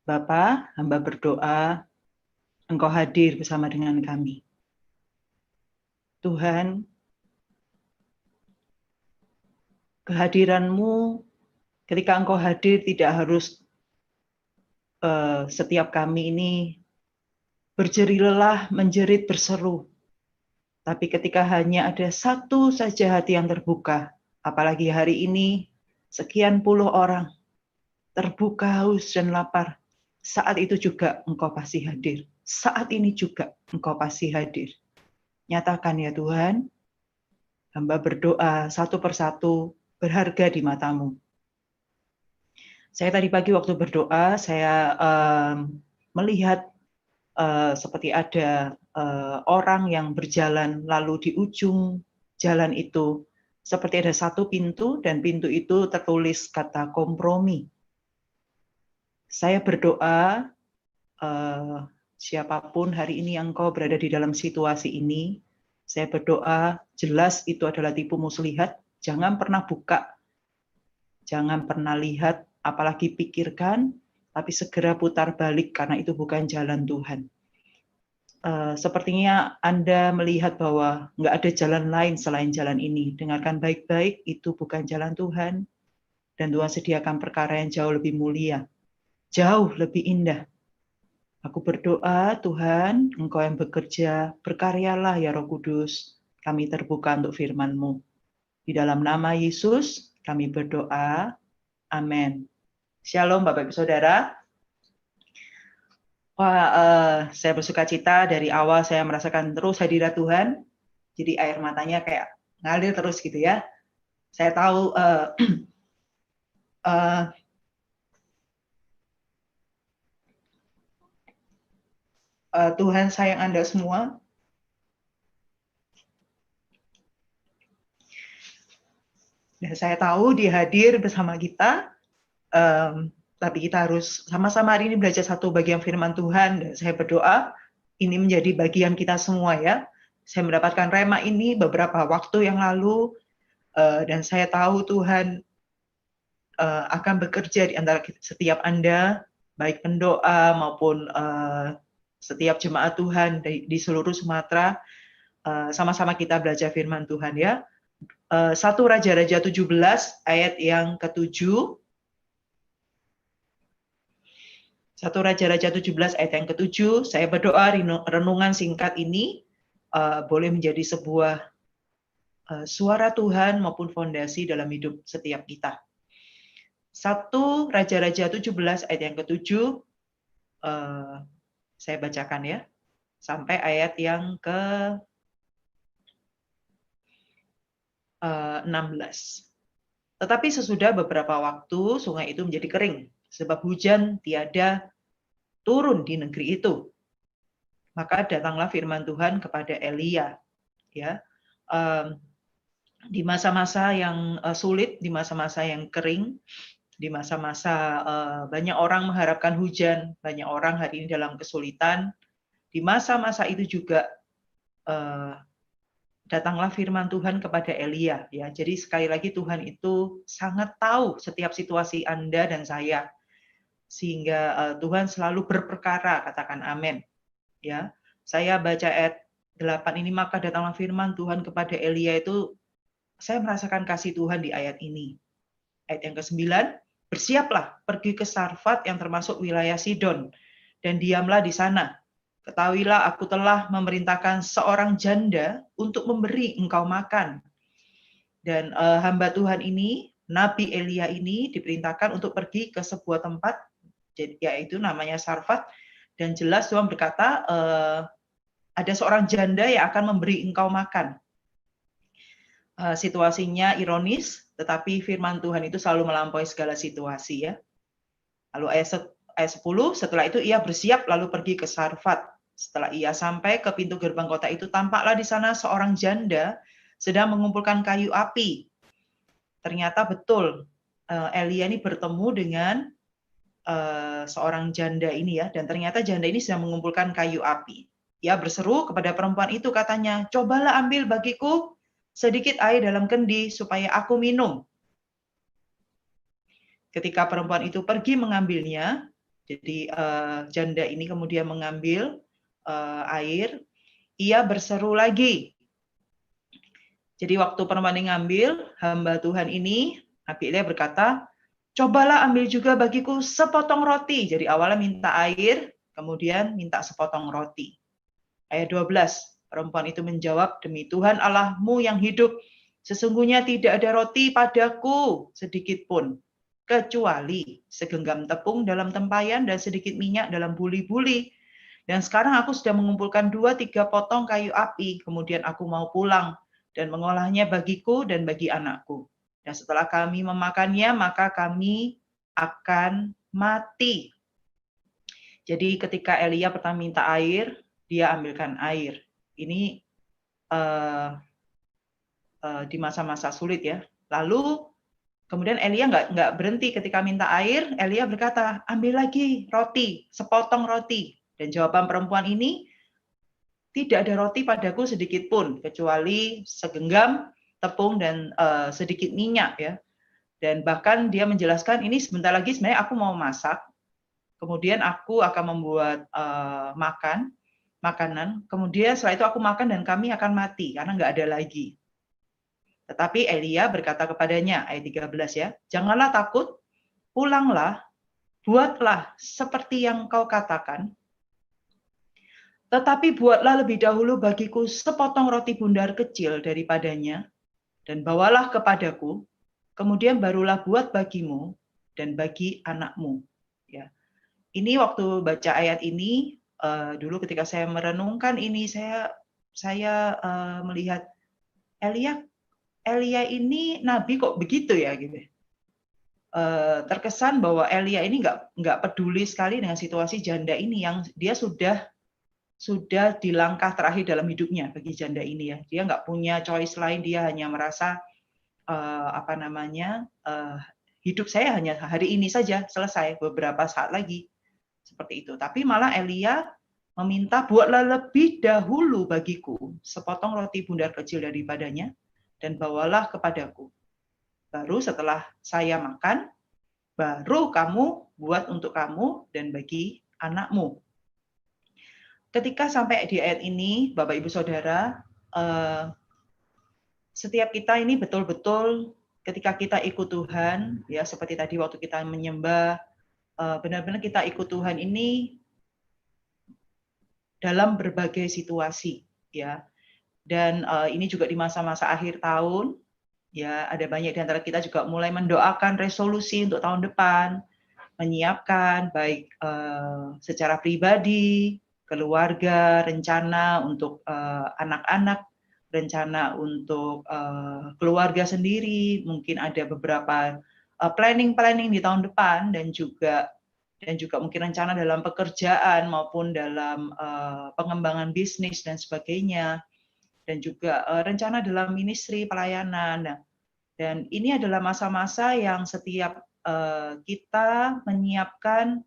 Bapa, hamba berdoa, Engkau hadir bersama dengan kami. Tuhan, kehadiran-Mu ketika Engkau hadir tidak harus setiap kami ini berjerih lelah, menjerit, berseru. Tapi ketika hanya ada satu saja hati yang terbuka, apalagi hari ini sekian puluh orang terbuka, haus, dan lapar, saat itu juga Engkau pasti hadir. Saat ini juga Engkau pasti hadir. Nyatakan ya Tuhan, hamba berdoa satu persatu berharga di mata-Mu. Saya tadi pagi waktu berdoa, saya melihat seperti ada orang yang berjalan, lalu di ujung jalan itu seperti ada satu pintu, dan pintu itu tertulis kata kompromi. Saya berdoa, siapapun hari ini yang Engkau berada di dalam situasi ini, saya berdoa jelas itu adalah tipu muslihat, jangan pernah buka, jangan pernah lihat, apalagi pikirkan, tapi segera putar balik karena itu bukan jalan Tuhan. Sepertinya Anda melihat bahwa nggak ada jalan lain selain jalan ini. Dengarkan baik-baik, itu bukan jalan Tuhan, dan Tuhan sediakan perkara yang jauh lebih mulia, jauh lebih indah. Aku berdoa, Tuhan, Engkau yang bekerja, berkaryalah ya Roh Kudus, kami terbuka untuk firman-Mu. Di dalam nama Yesus, kami berdoa, amin. Shalom Bapak Ibu Saudara. Saya bersuka cita dari awal saya merasakan terus hadirat Tuhan. Jadi air matanya kayak ngalir terus gitu ya. Saya tahu Tuhan sayang Anda semua. Dan saya tahu Dia hadir bersama kita. Tapi kita harus sama-sama hari ini belajar satu bagian firman Tuhan. Dan saya berdoa ini menjadi bagian kita semua ya. Saya mendapatkan rema ini beberapa waktu yang lalu. Dan saya tahu Tuhan akan bekerja di antara setiap Anda, baik pendoa maupun setiap jemaat Tuhan di seluruh Sumatera. Sama-sama kita belajar firman Tuhan ya. 1 Raja-Raja 17 ayat yang ke-7. 1 Raja-Raja 17 ayat yang ke-7. Saya berdoa renungan singkat ini boleh menjadi sebuah suara Tuhan maupun fondasi dalam hidup setiap kita. 1 Raja-Raja 17 ayat yang ke-7, saya bacakan ya, sampai ayat yang ke-16. Tetapi sesudah beberapa waktu, sungai itu menjadi kering, sebab hujan tiada turun di negeri itu. Maka datanglah firman Tuhan kepada Elia. Ya, di masa-masa yang sulit, di masa-masa yang kering, di masa-masa banyak orang mengharapkan hujan, banyak orang hari ini dalam kesulitan. Di masa-masa itu juga datanglah firman Tuhan kepada Elia. Ya, jadi sekali lagi Tuhan itu sangat tahu setiap situasi Anda dan saya, sehingga Tuhan selalu berperkara. Katakan amin. Ya, saya baca ayat 8 ini, maka datanglah firman Tuhan kepada Elia itu. Saya merasakan kasih Tuhan di ayat ini. Ayat yang ke-9, bersiaplah pergi ke Sarfat yang termasuk wilayah Sidon, dan diamlah di sana. Ketahuilah aku telah memerintahkan seorang janda untuk memberi engkau makan. Dan hamba Tuhan ini, Nabi Elia ini diperintahkan untuk pergi ke sebuah tempat, yaitu namanya Sarfat, dan jelas Tuhan berkata, ada seorang janda yang akan memberi engkau makan. Situasinya ironis, tetapi firman Tuhan itu selalu melampaui segala situasi ya. Lalu ayat 10, setelah itu ia bersiap lalu pergi ke Sarfat. Setelah ia sampai ke pintu gerbang kota itu, tampaklah di sana seorang janda sedang mengumpulkan kayu api. Ternyata betul, Elia ini bertemu dengan seorang janda ini ya, dan ternyata janda ini sedang mengumpulkan kayu api. Ia berseru kepada perempuan itu, katanya, cobalah ambil bagiku sedikit air dalam kendi supaya aku minum. Ketika perempuan itu pergi mengambilnya, Jadi janda ini kemudian mengambil air, ia berseru lagi. Jadi waktu perempuan ini ngambil, hamba Tuhan ini, Nabi Elia berkata, cobalah ambil juga bagiku sepotong roti. Jadi awalnya minta air, kemudian minta sepotong roti. Ayat 12, perempuan itu menjawab, demi Tuhan Allahmu yang hidup, sesungguhnya tidak ada roti padaku sedikit pun, kecuali segenggam tepung dalam tempayan dan sedikit minyak dalam buli-buli. Dan sekarang aku sudah mengumpulkan 2-3 potong kayu api, kemudian aku mau pulang dan mengolahnya bagiku dan bagi anakku. Dan setelah kami memakannya, maka kami akan mati. Jadi ketika Elia pertama minta air, dia ambilkan air. Ini di masa-masa sulit ya. Lalu kemudian Elia nggak berhenti ketika minta air. Elia berkata, ambil lagi roti, sepotong roti. Dan jawaban perempuan ini, tidak ada roti padaku sedikit pun, kecuali segenggam tepung dan sedikit minyak ya. Dan bahkan dia menjelaskan ini sebentar lagi sebenarnya aku mau masak, kemudian aku akan membuat makanan, kemudian setelah itu aku makan dan kami akan mati karena nggak ada lagi. Tetapi Elia berkata kepadanya, ayat 13 ya, janganlah takut, pulanglah, buatlah seperti yang kau katakan, tetapi buatlah lebih dahulu bagiku sepotong roti bundar kecil daripadanya, dan bawalah kepadaku, kemudian barulah buat bagimu dan bagi anakmu. Ya, ini waktu baca ayat ini, dulu ketika saya merenungkan ini, saya melihat Elia ini nabi kok begitu ya gitu. Terkesan bahwa Elia ini nggak peduli sekali dengan situasi janda ini yang dia sudah di langkah terakhir dalam hidupnya bagi janda ini ya. Dia nggak punya choice lain, dia hanya merasa hidup saya hanya hari ini saja, selesai, beberapa saat lagi. Seperti itu. Tapi malah Elia meminta, buatlah lebih dahulu bagiku sepotong roti bundar kecil daripadanya dan bawalah kepadaku. Baru setelah saya makan, baru kamu buat untuk kamu dan bagi anakmu. Ketika sampai di ayat ini, Bapak Ibu Saudara, setiap kita ini betul-betul ketika kita ikut Tuhan, ya seperti tadi waktu kita menyembah, benar-benar kita ikut Tuhan ini dalam berbagai situasi, ya. Dan ini juga di masa-masa akhir tahun, ya ada banyak di antara kita juga mulai mendoakan resolusi untuk tahun depan, menyiapkan baik secara pribadi, keluarga, rencana untuk anak-anak, rencana untuk keluarga sendiri, mungkin ada beberapa planning di tahun depan dan juga mungkin rencana dalam pekerjaan maupun dalam pengembangan bisnis dan sebagainya, dan juga rencana dalam ministry pelayanan. Nah, dan ini adalah masa-masa yang setiap kita menyiapkan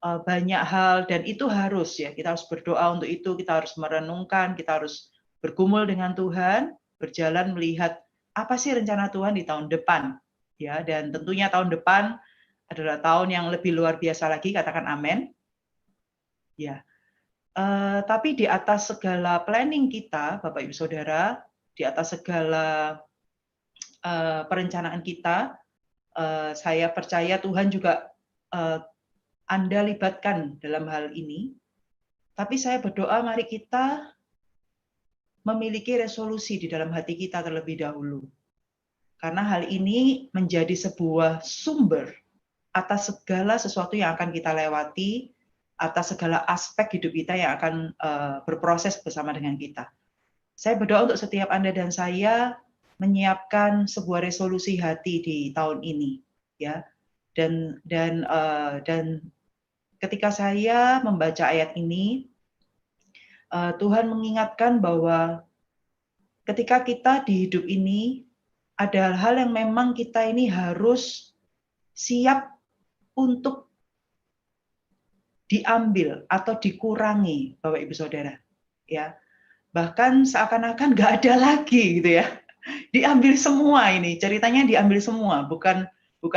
banyak hal, dan itu harus ya, kita harus berdoa untuk itu, kita harus merenungkan, kita harus bergumul dengan Tuhan, berjalan melihat apa sih rencana Tuhan di tahun depan, ya. Dan tentunya tahun depan adalah tahun yang lebih luar biasa lagi, katakan amin. Ya. Tapi di atas segala planning kita, Bapak Ibu Saudara, di atas segala perencanaan kita, saya percaya Tuhan juga Anda libatkan dalam hal ini. Tapi saya berdoa mari kita memiliki resolusi di dalam hati kita terlebih dahulu. Karena hal ini menjadi sebuah sumber atas segala sesuatu yang akan kita lewati, atas segala aspek hidup kita yang akan berproses bersama dengan kita. Saya berdoa untuk setiap Anda dan saya menyiapkan sebuah resolusi hati di tahun ini, ya. Dan ketika saya membaca ayat ini, Tuhan mengingatkan bahwa ketika kita di hidup ini ada hal yang memang kita ini harus siap untuk diambil atau dikurangi, Bapak Ibu Saudara, ya. Bahkan seakan-akan nggak ada lagi gitu ya. Diambil semua ini, ceritanya diambil semua, bukan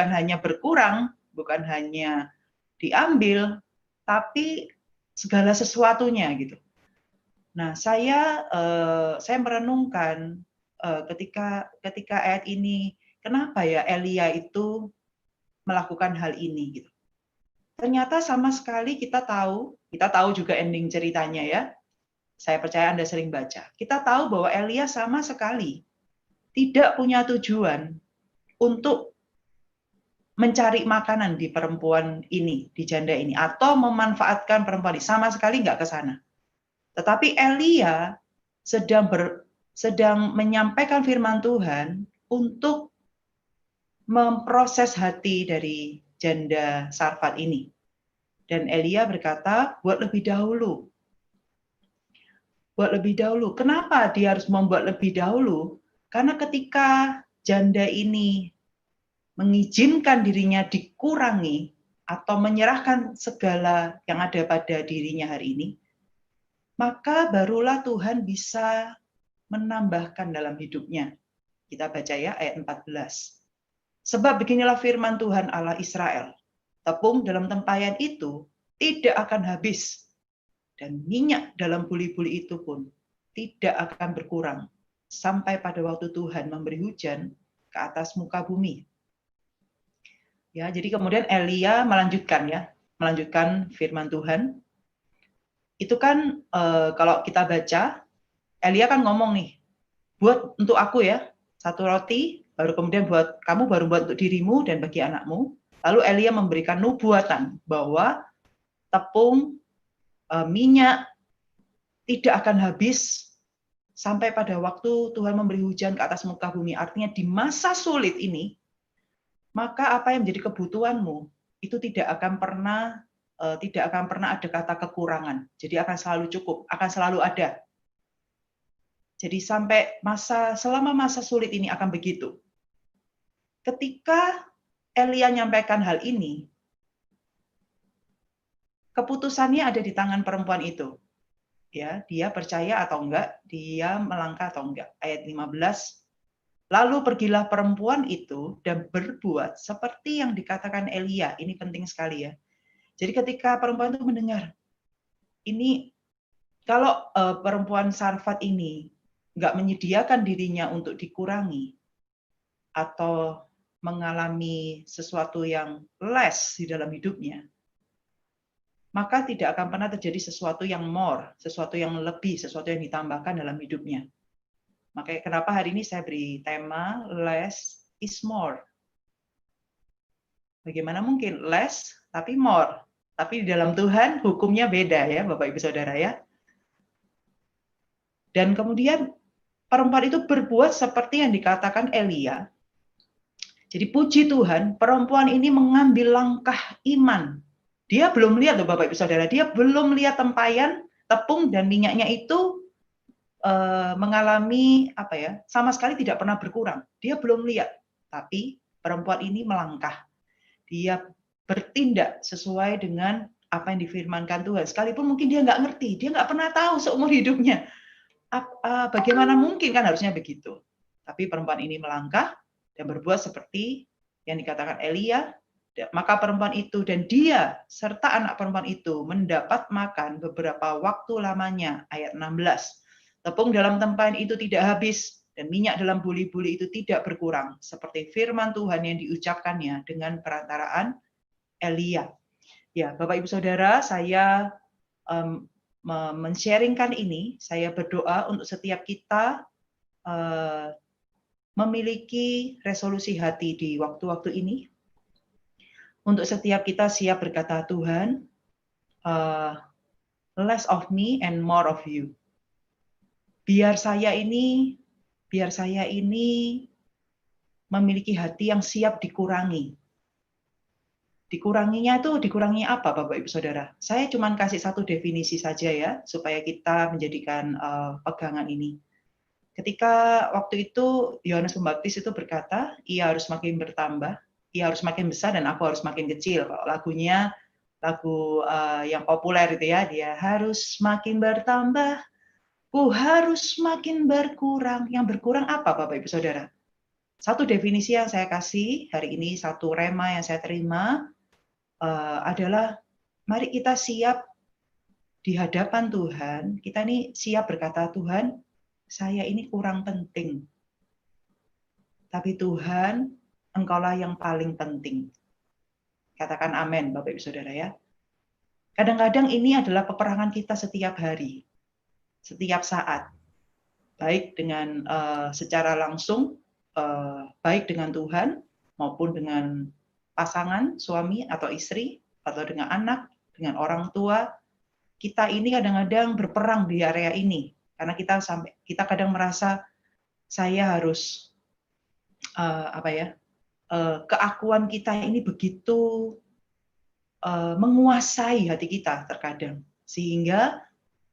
hanya berkurang, bukan hanya diambil, tapi segala sesuatunya gitu. Nah, saya merenungkan ketika ayat ini, kenapa ya Elia itu melakukan hal ini gitu. Ternyata sama sekali kita tahu juga ending ceritanya ya. Saya percaya Anda sering baca. Kita tahu bahwa Elia sama sekali tidak punya tujuan untuk mencari makanan di perempuan ini, di janda ini, atau memanfaatkan perempuan ini. Sama sekali nggak ke sana. Tetapi Elia sedang menyampaikan firman Tuhan untuk memproses hati dari janda Sarfat ini. Dan Elia berkata, buat lebih dahulu. Buat lebih dahulu. Kenapa dia harus membuat lebih dahulu? Karena ketika janda ini mengizinkan dirinya dikurangi atau menyerahkan segala yang ada pada dirinya hari ini, maka barulah Tuhan bisa menambahkan dalam hidupnya. Kita baca ya ayat 14. Sebab beginilah firman Tuhan Allah Israel. Tepung dalam tempayan itu tidak akan habis, dan minyak dalam buli-buli itu pun tidak akan berkurang sampai pada waktu Tuhan memberi hujan ke atas muka bumi. Ya, jadi kemudian Elia melanjutkan firman Tuhan. Itu kan kalau kita baca, Elia kan ngomong nih, buat untuk aku ya, 1 roti, baru kemudian buat kamu, baru buat untuk dirimu dan bagi anakmu. Lalu Elia memberikan nubuatan bahwa tepung, minyak tidak akan habis sampai pada waktu Tuhan memberi hujan ke atas muka bumi. Artinya di masa sulit ini, maka apa yang menjadi kebutuhanmu itu tidak akan pernah ada kata kekurangan. Jadi akan selalu cukup, akan selalu ada. Jadi selama masa sulit ini akan begitu. Ketika Elia menyampaikan hal ini, keputusannya ada di tangan perempuan itu. Ya, dia percaya atau enggak, dia melangkah atau enggak. Ayat 15. Lalu pergilah perempuan itu dan berbuat seperti yang dikatakan Elia. Ini penting sekali ya. Jadi ketika perempuan itu mendengar, ini kalau perempuan Sarfat ini enggak menyediakan dirinya untuk dikurangi atau mengalami sesuatu yang less di dalam hidupnya, maka tidak akan pernah terjadi sesuatu yang more, sesuatu yang lebih, sesuatu yang ditambahkan dalam hidupnya. Makanya kenapa hari ini saya beri tema less is more. Bagaimana mungkin less tapi more? Tapi di dalam Tuhan hukumnya beda ya Bapak Ibu Saudara ya. Dan kemudian perempuan itu berbuat seperti yang dikatakan Elia. Jadi puji Tuhan, perempuan ini mengambil langkah iman. Dia belum lihat loh Bapak Ibu Saudara, dia belum lihat tempayan, tepung dan minyaknya itu mengalami sama sekali tidak pernah berkurang. Dia belum lihat, tapi perempuan ini melangkah. Dia bertindak sesuai dengan apa yang difirmankan Tuhan. Sekalipun mungkin dia nggak ngerti, dia nggak pernah tahu seumur hidupnya. Bagaimana mungkin kan harusnya begitu. Tapi perempuan ini melangkah dan berbuat seperti yang dikatakan Elia. Maka perempuan itu dan dia serta anak perempuan itu mendapat makan beberapa waktu lamanya. Ayat 16. Tepung dalam tempayan itu tidak habis dan minyak dalam buli-buli itu tidak berkurang. Seperti firman Tuhan yang diucapkannya dengan perantaraan Elia. Ya, Bapak Ibu Saudara, saya men-sharingkan ini, saya berdoa untuk setiap kita memiliki resolusi hati di waktu-waktu ini. Untuk setiap kita siap berkata, Tuhan, less of me and more of you. Biar saya ini memiliki hati yang siap dikurangi. Dikurangi apa Bapak Ibu Saudara? Saya cuma kasih satu definisi saja ya, supaya kita menjadikan pegangan ini. Ketika waktu itu Yohanes Pembaptis itu berkata, ia harus makin bertambah, ia harus makin besar dan aku harus makin kecil. Kalau lagunya, lagu yang populer itu ya, dia harus makin bertambah, ku harus makin berkurang. Yang berkurang apa Bapak Ibu Saudara? Satu definisi yang saya kasih hari ini, satu rema yang saya terima adalah Mari kita siap di hadapan Tuhan, kita ini siap berkata, Tuhan, saya ini kurang penting. Tapi Tuhan, Engkaulah yang paling penting. Katakan amin, Bapak Ibu Saudara ya. Kadang-kadang ini adalah peperangan kita setiap hari, setiap saat. Baik dengan secara langsung, baik dengan Tuhan, maupun dengan pasangan, suami atau istri, atau dengan anak, dengan orang tua. Kita ini kadang-kadang berperang di area ini. Karena kita kadang merasa saya harus keakuan kita ini begitu menguasai hati kita terkadang, sehingga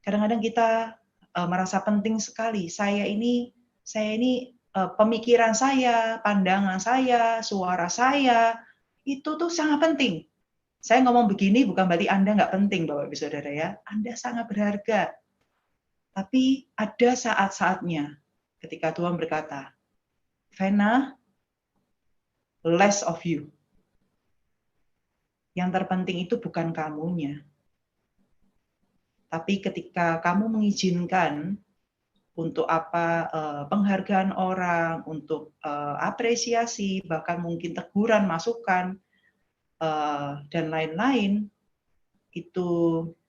kadang-kadang kita merasa penting sekali. Saya ini pemikiran saya, pandangan saya, suara saya itu tuh sangat penting. Saya ngomong begini bukan berarti Anda nggak penting, Bapak Ibu Saudara ya. Anda sangat berharga. Tapi ada saat-saatnya ketika Tuhan berkata, Vena, less of you. Yang terpenting itu bukan kamunya. Tapi ketika kamu mengizinkan untuk penghargaan orang, untuk apresiasi, bahkan mungkin teguran, masukan, dan lain-lain, itu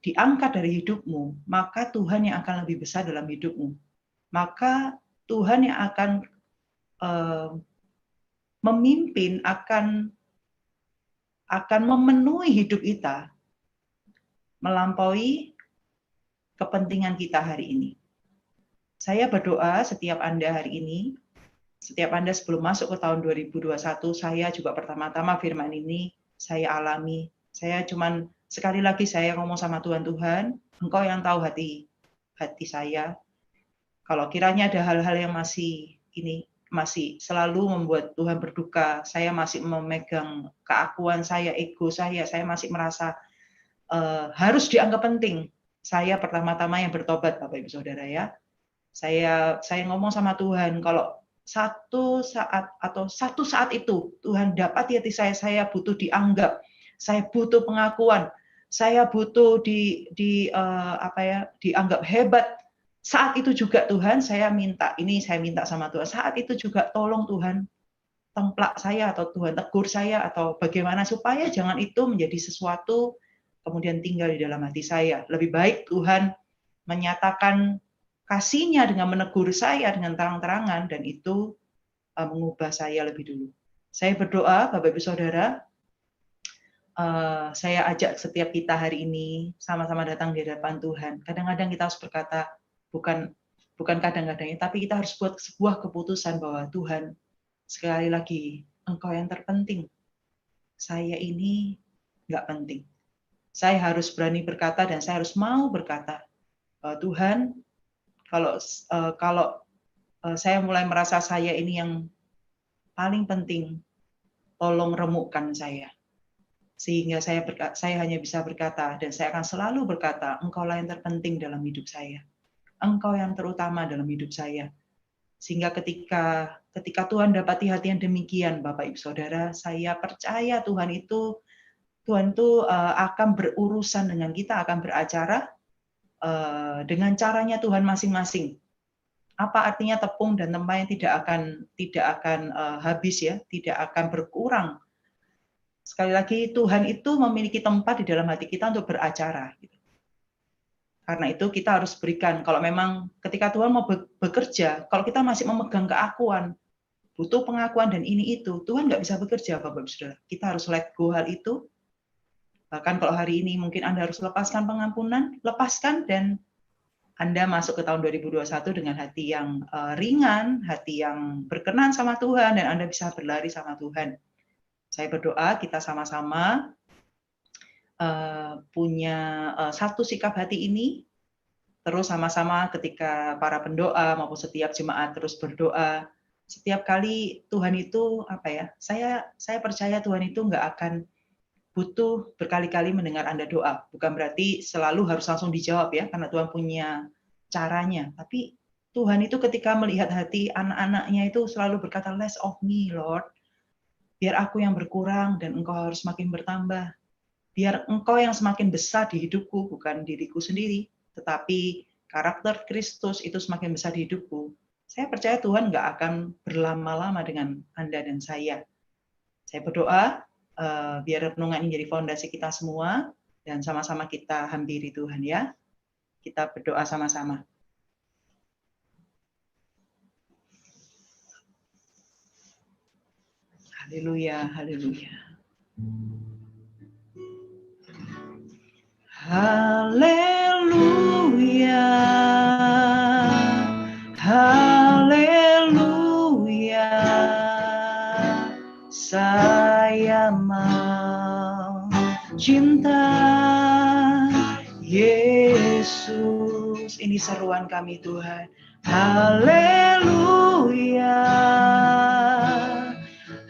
diangkat dari hidupmu, maka Tuhan yang akan lebih besar dalam hidupmu. Maka Tuhan yang akan memimpin, akan memenuhi hidup kita melampaui kepentingan kita hari ini. Saya berdoa setiap Anda hari ini, setiap Anda sebelum masuk ke tahun 2021, saya juga pertama-tama firman ini saya alami. Saya cuman sekali lagi saya ngomong sama Tuhan, Tuhan, Engkau yang tahu hati saya. Kalau kiranya ada hal-hal yang masih selalu membuat Tuhan berduka, saya masih memegang keakuan saya, ego saya masih merasa harus dianggap penting. Saya pertama-tama yang bertobat, Bapak Ibu Saudara ya. Saya ngomong sama Tuhan, kalau satu saat itu Tuhan dapat di hati saya butuh dianggap, saya butuh pengakuan, saya butuh dianggap hebat. Saat itu juga Tuhan, saya minta sama Tuhan, saat itu juga tolong Tuhan templak saya atau Tuhan tegur saya atau bagaimana supaya jangan itu menjadi sesuatu kemudian tinggal di dalam hati saya. Lebih baik Tuhan menyatakan kasih-Nya dengan menegur saya dengan terang-terangan, dan itu mengubah saya lebih dulu. Saya berdoa, Bapak Ibu Saudara, saya ajak setiap kita hari ini sama-sama datang di hadapan Tuhan. Kadang-kadang kita harus berkata, bukan kadang-kadang, tapi kita harus buat sebuah keputusan bahwa Tuhan, sekali lagi, Engkau yang terpenting. Saya ini nggak penting. Saya harus berani berkata dan saya harus mau berkata, Tuhan, kalau saya mulai merasa saya ini yang paling penting, tolong remukkan saya. Sehingga saya hanya bisa berkata, dan saya akan selalu berkata, Engkaulah yang terpenting dalam hidup saya. Engkau yang terutama dalam hidup saya. Sehingga ketika Tuhan dapati hati yang demikian, Bapak Ibu Saudara, saya percaya Tuhan itu akan berurusan dengan kita, akan beracara dengan caranya Tuhan masing-masing. Apa artinya tepung dan tempa yang tidak akan habis ya, tidak akan berkurang. Sekali lagi Tuhan itu memiliki tempat di dalam hati kita untuk beracara. Karena itu kita harus berikan. Kalau memang ketika Tuhan mau bekerja, kalau kita masih memegang keakuan, butuh pengakuan dan ini itu, Tuhan nggak bisa bekerja, Bapak-Ibu Saudara. Kita harus let go hal itu. Bahkan kalau hari ini mungkin Anda harus lepaskan pengampunan, lepaskan, dan Anda masuk ke tahun 2021 dengan hati yang ringan, hati yang berkenan sama Tuhan, dan Anda bisa berlari sama Tuhan. Saya berdoa kita sama-sama punya satu sikap hati ini, terus sama-sama ketika para pendoa maupun setiap jemaat terus berdoa. Setiap kali Tuhan itu saya percaya Tuhan itu nggak akan butuh berkali-kali mendengar Anda doa. Bukan berarti selalu harus langsung dijawab ya, karena Tuhan punya caranya. Tapi Tuhan itu ketika melihat hati anak-anaknya itu selalu berkata, less of me, Lord. Biar aku yang berkurang dan Engkau harus makin bertambah. Biar Engkau yang semakin besar di hidupku, bukan diriku sendiri, tetapi karakter Kristus itu semakin besar di hidupku. Saya percaya Tuhan nggak akan berlama-lama dengan Anda dan saya. Saya berdoa biar renungan ini jadi fondasi kita semua, dan sama-sama kita hampiri Tuhan ya. Kita berdoa sama-sama. Haleluya, haleluya. Haleluya, haleluya. Saya mau cinta Yesus. Ini seruan kami Tuhan. Haleluya,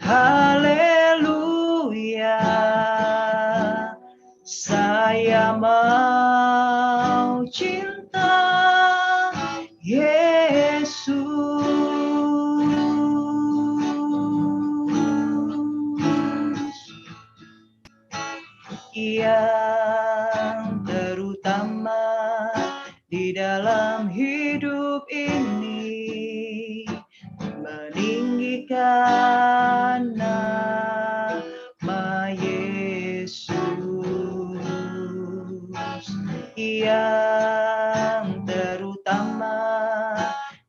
haleluya. Saya mau cinta Yesus. Yang terutama di dalam hidup ini, meninggikan nama Yesus. Yang terutama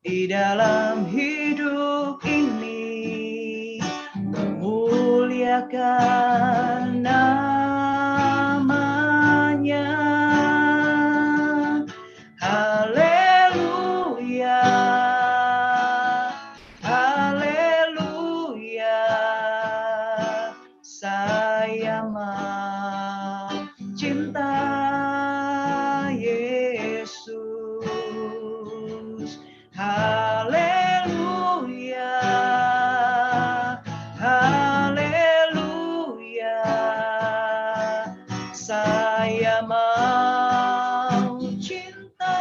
di dalam hidup ini, memuliakan namanya. Haleluya, haleluya. Saya mau cinta Yesus. Haleluya, haleluya. Saya mau cinta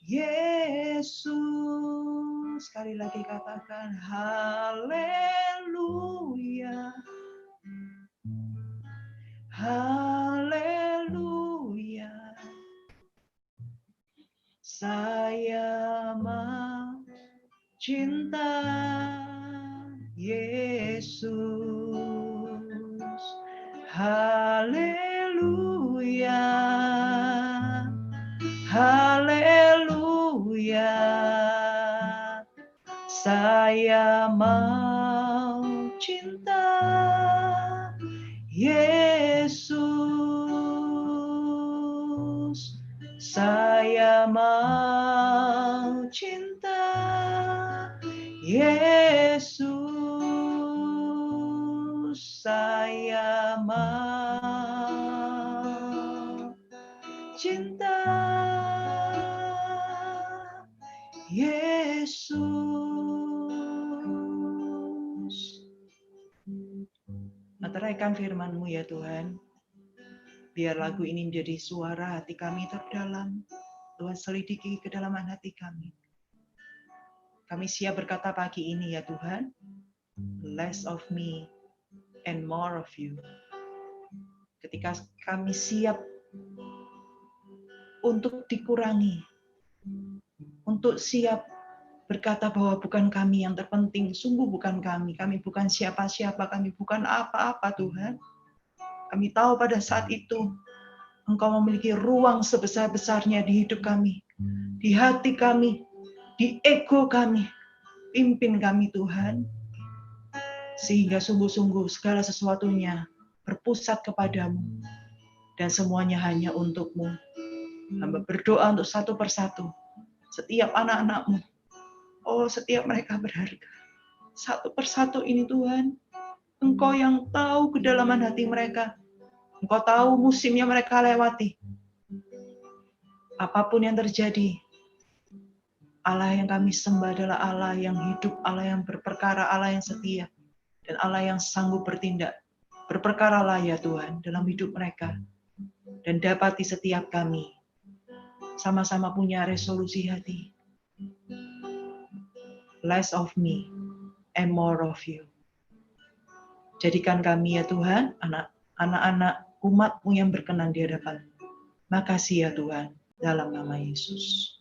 Yesus. Sekali lagi katakan haleluya, haleluya. Saya mau cinta Yesus. Haleluya, haleluya. Saya mau cinta Yesus. Saya mau cinta Yesus. Saya mau cinta Yesus. Meteraikan firman-Mu ya Tuhan. Biar lagu ini menjadi suara hati kami terdalam. Tuhan selidiki kedalaman hati kami. Kami siap berkata pagi ini ya Tuhan. Less of me and more of you. Ketika kami siap untuk dikurangi, untuk siap berkata bahwa bukan kami yang terpenting, sungguh bukan kami bukan siapa-siapa, kami bukan apa-apa Tuhan. Kami tahu pada saat itu Engkau memiliki ruang sebesar-besarnya di hidup kami, di hati kami, di ego kami. Pimpin kami Tuhan, sehingga sungguh-sungguh segala sesuatunya berpusat kepadamu, dan semuanya hanya untuk-Mu. Hamba berdoa untuk satu persatu, setiap anak-anak-Mu. Oh, setiap mereka berharga. Satu persatu ini Tuhan, Engkau yang tahu kedalaman hati mereka. Engkau tahu musimnya mereka lewati. Apapun yang terjadi, Allah yang kami sembah adalah Allah yang hidup, Allah yang berperkara, Allah yang setia, dan Allah yang sanggup bertindak. Berperkaralah ya Tuhan dalam hidup mereka. Dan dapati setiap kami sama-sama punya resolusi hati. Less of me and more of you. Jadikan kami ya Tuhan, anak anak-anak umat-Mu yang berkenan di hadapan-Mu. Makasih ya Tuhan, dalam nama Yesus.